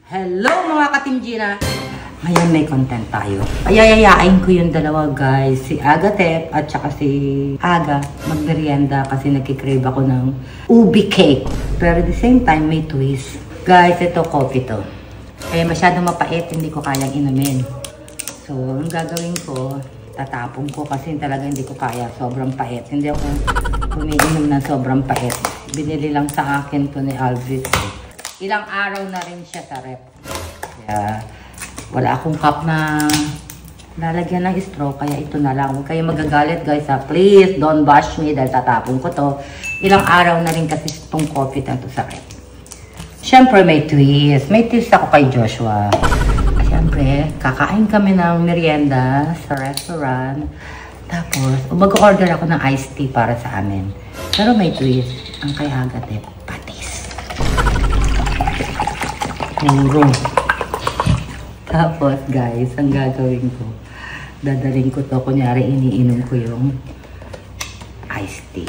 Hello mga ka-Team Gina! Ngayon may content tayo. Ayayayain ko yung dalawa guys. Si Agatep at saka si Aga magmerienda kasi nagkikrave ako ng ubi cake. Pero at the same time may twist. Guys, ito coffee to. Eh masyadong mapait, hindi ko kayang inumin. So, ang gagawin ko, tatapon ko kasi talaga hindi ko kaya. Sobrang pait. Hindi ako umiinom ng sobrang pait. Binili lang sa akin to ni Alvis. Ilang araw na rin siya sa rep. Kaya, wala akong cup na lalagyan ng straw, kaya ito na lang. Huwag kayo magagalit guys ha. Please, don't bash me dahil tatapon ko to. Ilang araw na rin kasi itong coffee na to sa rep. Siyempre may twist. May twist ako kay Joshua. Siyempre, kakain kami ng merienda sa restaurant. Tapos, mag-order ako ng iced tea para sa amin. Pero may twist. Ang kay Agatep, patis. Puro. Tapos guys, ang gagawin ko, dadaling ko to, kunyari iniinom ko yung iced tea.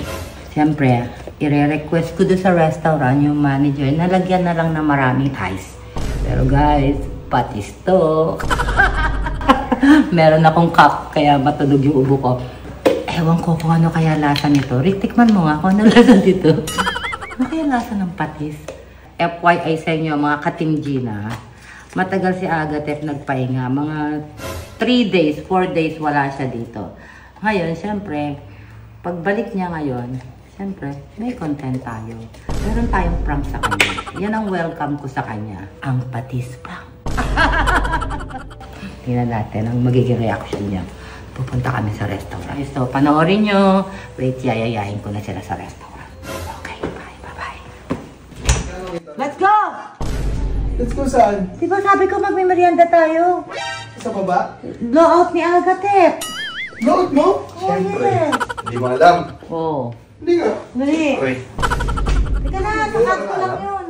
Siyempre, i-request ko doon sa restaurant yung manager, nalagyan na lang na maraming ice. Pero guys, patis to. Meron akong cup, kaya matunog yung ubo ko. Ewan ko kung ano kaya lasa nito. Tikman mo nga kung ano lasa dito. Ano kaya lasa ng patis? FYI sa inyo, mga ka-Team Gina, matagal si Agatep nagpahinga. Mga 3 days, 4 days wala siya dito. Ngayon, siyempre, pagbalik niya ngayon, siyempre, may content tayo. Meron tayong prank sa kanya. Yan ang welcome ko sa kanya. Ang patis prank. Tingnan natin ang magiging reaction niya. Pupunta kami sa restaurant. So, panoorin nyo. Wait, yayayain ko na sila sa restaurant. Okay, bye. Bye-bye. Let's go! Let's go saan? Diba sabi ko magmimerienda tayo? Sa baba? Blowout ni Agatep. Blowout mo? Oh, yes. Hindi mo alam. Oo. Hindi nga. Dali. Uy. Teka na, sakat ko lang yun.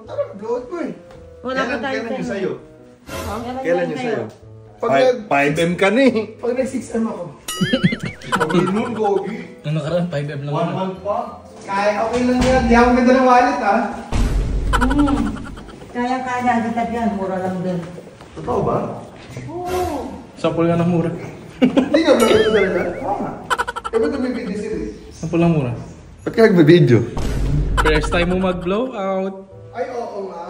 Tara, blowout mo eh. Wala pa tayo. Kailan yung sa'yo? Ha? Kailan yung sa'yo? Pag 5M ka na eh. Pag nag-6M ako. Pag nun, Gogi. Nung nakaraan, 5M lang. 1 month pa. Kaya okay lang yan. Di ako ganda ng wallet ha. Kaya-kaya na Agatep yan. Mura lang din. Totoo ba? Oo. Sample nga ng mura. Hindi nga blowout ito talaga. Oo nga. Kaya ba't may video series? Sample lang mura. Ba't ka nagbe-video? First time mo mag-blow out. Ay, oo nga.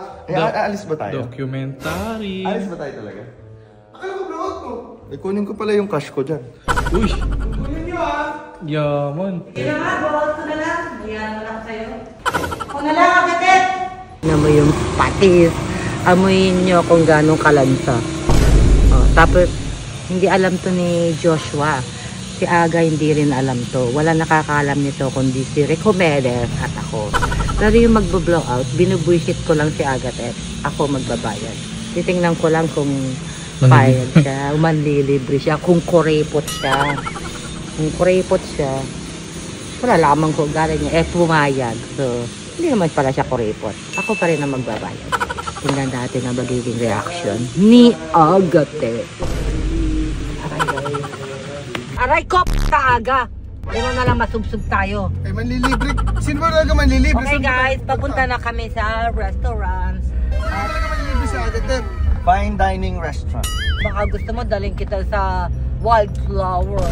Alis ba tayo? Documentary. Alis ba tayo talaga? Akala ko blowout mo. Eh, kunin ko pala yung cash ko dyan. Uy! Kunin nyo ha. Yaman. Kaya nga, blowout ko na lang. Ayan mo lang sa'yo. Ako na lang, Agatep! Tignan mo yung patis. Amuyin nyo kung gano'ng kalansa. Oh, tapos, hindi alam to ni Joshua. Si Aga hindi rin alam to. Wala nakakaalam nito kundi si Recomedes at ako. Pero yung magbo-blowout, binubuisit ko lang si Agatep. Ako magbabayad. Titingnan ko lang kung bayad siya, manlilibre siya, kung kuripot siya. Kung kuripot siya, wala lamang ko galing niya. Pumayag. So, hindi naman pala siya kuripot. Ako pa rin ang magbabayad. Tingnan natin ang magiging reaction ni Agatep. Aray ko, Aga! Pero na lang masubsub tayo. Ay, manlilibre. Sino ba talaga manlilibre? Okay guys, papunta na kami sa restaurant. Sino talaga manlilibre sa Agatep? Fine dining restaurant. Baka gusto mo daling kita sa Wildflower.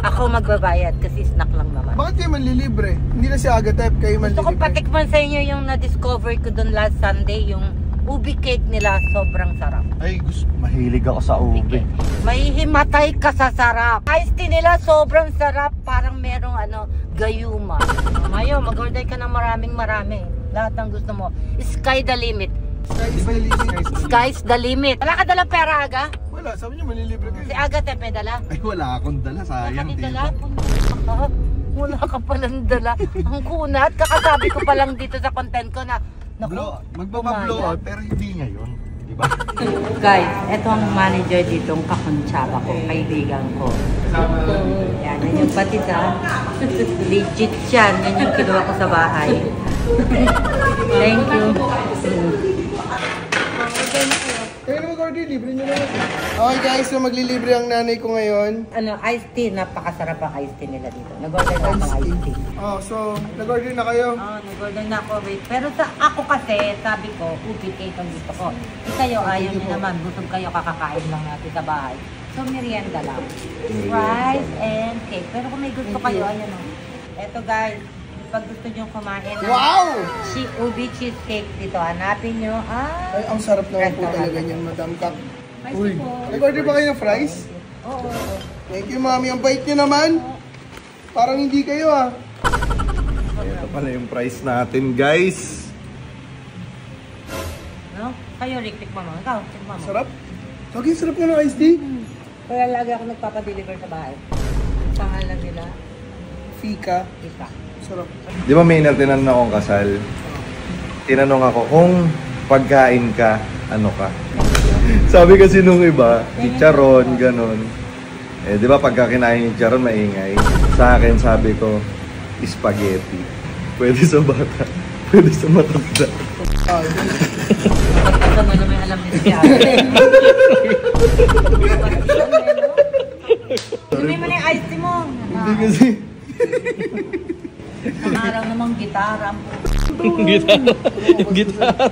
Ako magbabayad kasi snack lang naman. Bakit kayo manlilibre? Hindi na si Agatep, kayo Gusto ko manlilibre. patikman sa inyo yung na-discover ko dun last Sunday, yung ubi cake nila, sobrang sarap. Ay, mahilig ako sa ube. May himatay ka sa sarap. Iced tea nila, sobrang sarap. Parang merong gayuma. Ngayon, mag-order ka ng marami. Lahat ng gusto mo. Sky the limit. Sky's the limit. Wala ka dalang pera, Aga? Wala, sabi niyo manlilibre kayo. Si Agatep may dala? Ay, wala akong dala. Sayang, Wala ka di dala? ba? Wala ka palang dala. Ang kunat. Kakasabi ko palang dito sa content ko na Magpapa-blow out, pero hindi ngayon. Di ba? Guys, eto ang manager dito, ang kakuntsaba ko, kaibigan ko. Yan yung patis ha. Legit yan. Yan yung kinuha ko sa bahay. Thank you. Kayo na mag-order libre nyo naman. Okay guys, so maglilibre ang nanay ko ngayon. Ano, iced tea. Napakasarap ang iced tea nila dito. Nag-order na ako ng iced tea. Oh, so, nag-order na kayo. Nag-order na ako. Wait. Pero ako kasi, sabi ko, ubi cake ang gusto ko. Kayo, ayaw nyo naman. Busog kayo, kakakain lang natin sa bahay. So, merienda lang. Rice and cake. Pero kung may gusto kayo, ayan o. Eto guys, pag gusto nyo kumain ng ubi cheesecake dito, hanapin nyo. Ay, ang sarap naman po talaga niyan, Madam Kak. Uy, nag-order ba kayo ng fries? Oo. Thank you, Mami. Ang bait nyo naman. Parang hindi kayo, ah. Ito pala yung price natin, guys. No? Kayo, Rick, tikman mo. Ikaw, tikman mo. Sarap. Lagi, sarap nga ng iced tea. Kaya lagi ako nagpapadeliver sa bahay. Pangalan nila, Fika. Isa. Sarap. Di ba may tinanong akong kasal? Tinanong ako kung pagkain ka, ano ka? Sabi kasi nung iba, chicharon, ganun. Eh, di ba pagka kinain yung chicharon, maingay. Sa akin, sabi ko, spaghetti. Pwede sa bata, pwede sa matanda. Ito mo naman alam nito si Ate. Sabi mo na yung iced tea mo. Hindi kasi. Ang araw namang gitara. Gitara. Yung gitara.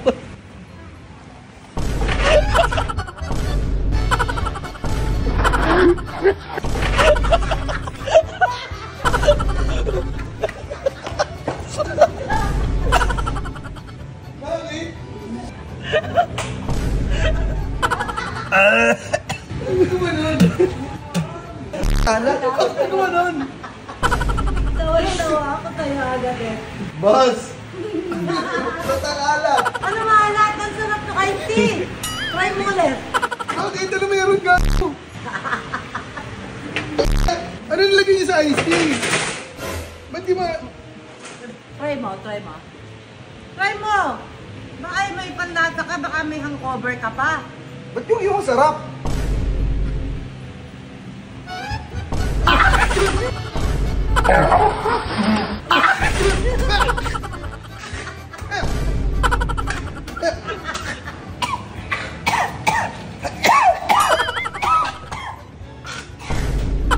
Ano ba nun? Tawa ako tayo agad eh. Boss! Ba't ang alat? Ano maalat? Ang sarap ng iced tea. Try mo ulit. Bakit ito na mayroon ka? Ano nilagay niyo sa iced tea? Ba't di ba? Try mo. Try mo. Baka may panlasa ka, baka may hangover ka pa. Ba't yung sarap?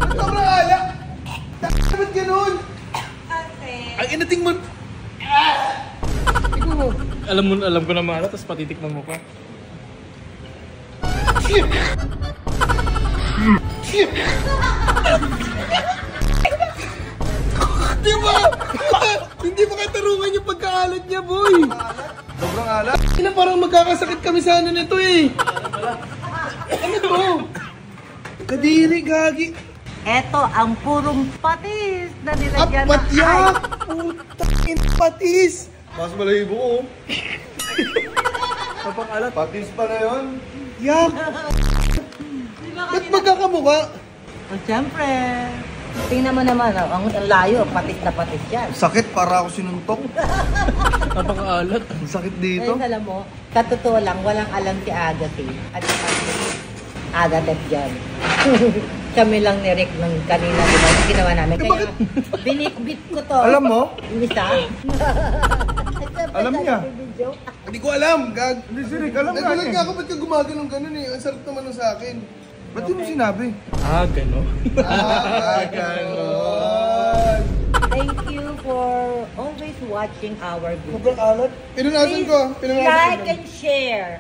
Ba't sobrang alak? Ba't ganun? Ang inating mo. Ikaw mo. Alam ko na maala, tapos patitikman mo pa. Di ba? Hindi ba katarungan yung pagkaalat niya, boy? Sobrang alat. Ina, parang magkakasakit kami sa ano nito eh. Ano to? Kadiri, gagi. Eto ang purong patis na nilagyan Apat ng yak! ice. Putang patis! Mas malahibo ko. Napakalat. Patis pa na yun. Yak! Ba't magkakamukha? Oh, siyempre. Tingnan mo naman, oh, ang layo, patis na patis yan. Sakit para ako sinuntok. Napakaalat. Ang sakit dito. Ngayon alam mo, katotoo lang, walang alam si Agathe. At saka si Agathe dyan. Kami lang ni Rick ng kanina, diba? Ginawa namin. Kaya binikbit ko to. Alam mo? Isa. Alam niya. Hindi ko alam, gag. Hindi si Rick, alam nga Nagulat niya. nga ako, ba't ka gumaganong ganun eh? Ang sarap naman nun sa akin. Ba't di mo sinabi? Gano. Ganon. Thank you for always watching our videos. Sobrang alat. Pinunasan ko. Like and share.